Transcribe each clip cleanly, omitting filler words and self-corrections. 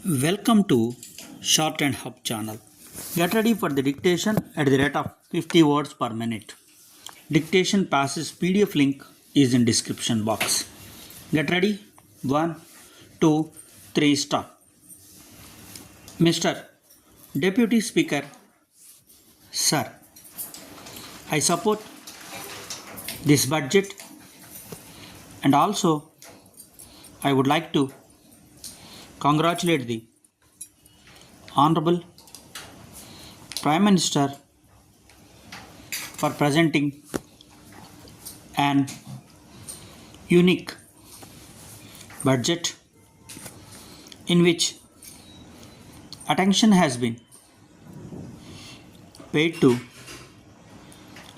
Welcome to Shorthand Hub channel. Get ready for the dictation at the rate of 50 words per minute. Dictation passes PDF link is in description box. Get ready? 1, 2, 3, start. Mr. Deputy Speaker, Sir, I support this budget and also I would like to congratulate the Honorable Prime Minister for presenting an unique budget in which attention has been paid to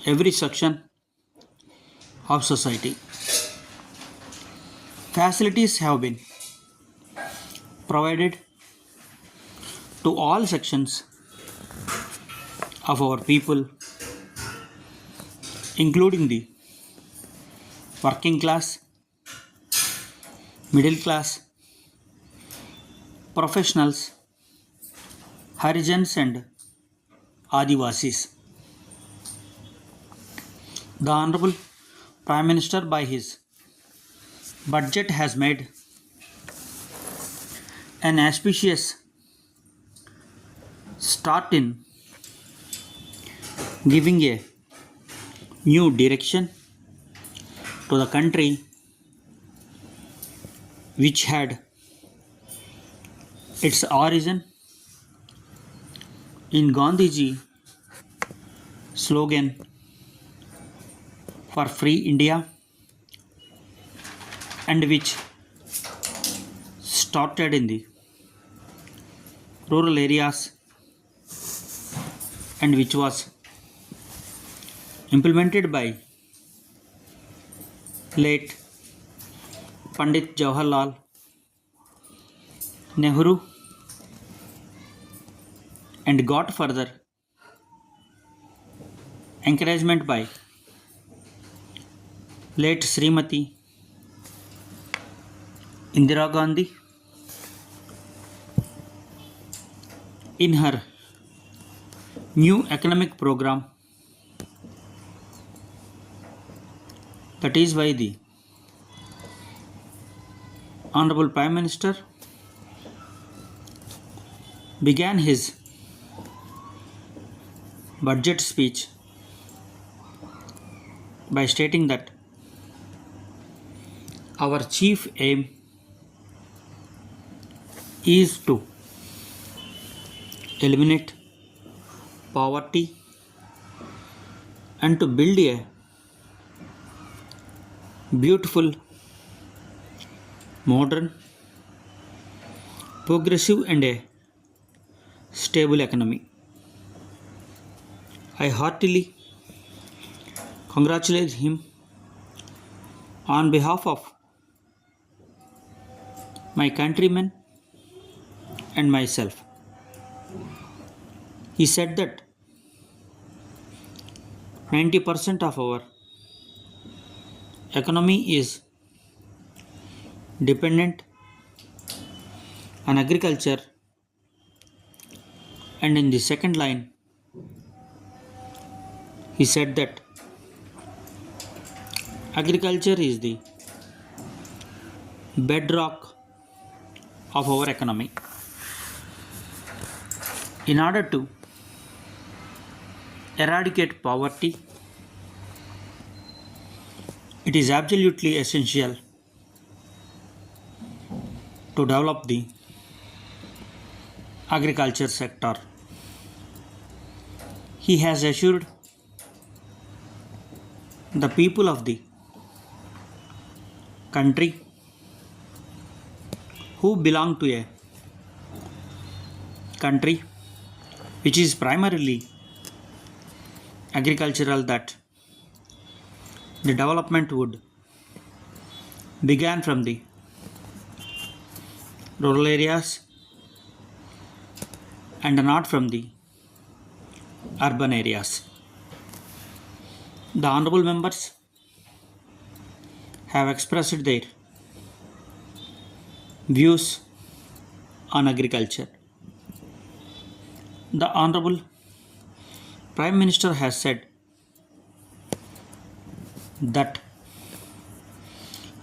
every section of society. Facilities have been provided to all sections of our people, including the working class, middle class, professionals, Harijans and Adivasis. The Honorable Prime Minister by his budget has made an auspicious start in giving a new direction to the country which had its origin in Gandhiji slogan for Free India and which started in the rural areas and which was implemented by late Pandit Jawaharlal Nehru and got further encouragement by late Srimati Indira Gandhi in her new economic program, that is why the Honorable Prime Minister began his budget speech by stating that our chief aim is to eliminate poverty and to build a beautiful, modern, progressive and a stable economy. I heartily congratulate him on behalf of my countrymen and myself. He said that 90% of our economy is dependent on agriculture, and in the second line he said that agriculture is the bedrock of our economy. In order to eradicate poverty, it is absolutely essential to develop the agriculture sector. He has assured the people of the country who belong to a country which is primarily agricultural that the development would begin from the rural areas and not from the urban areas. The honorable members have expressed their views on agriculture. The Honorable Prime Minister has said that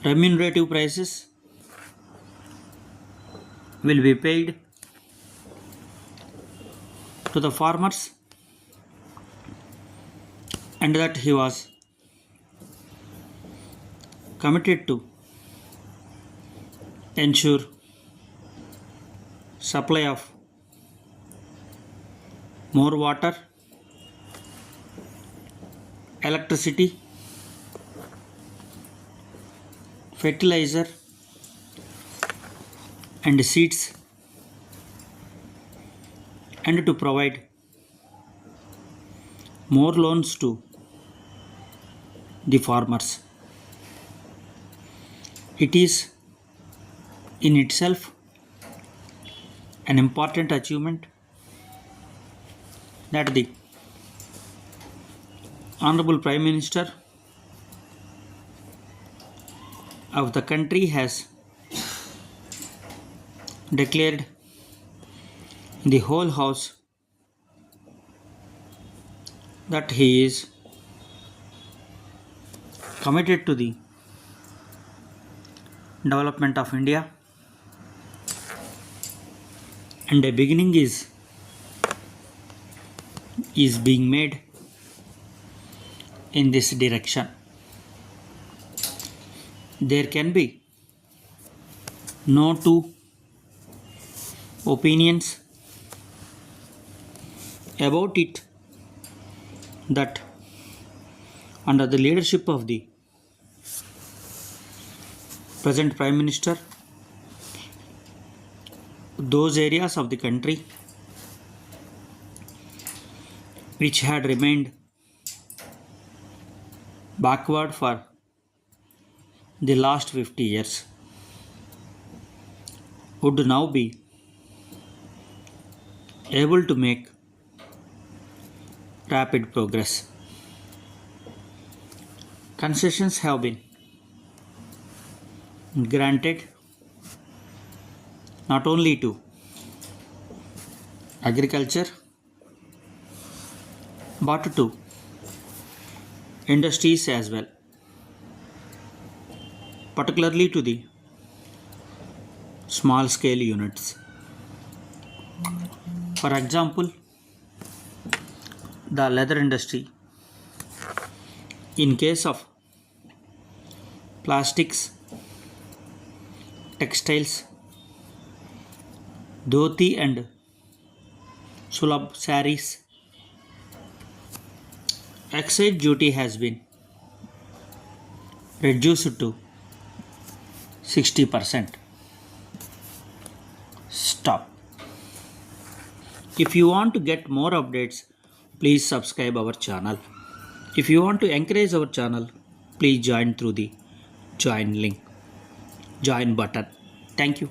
remunerative prices will be paid to the farmers, and that he was committed to ensure supply of more water, electricity, fertilizer and seeds, and to provide more loans to the farmers. It is in itself an important achievement that the Honorable Prime Minister of the country has declared in the whole house that he is committed to the development of India, and a beginning is being made in this direction. There can be no two opinions about it that under the leadership of the present Prime Minister, those areas of the country which had remained backward for the last 50 years would now be able to make rapid progress. Concessions have been granted not only to agriculture but to industries as well, particularly to the small scale units. For example, the leather industry, in case of plastics, textiles, dhoti and sulab saris, excise duty has been reduced to 60%. Stop. If you want to get more updates, please subscribe our channel. If you want to encourage our channel, please join through the join link, join button. Thank you.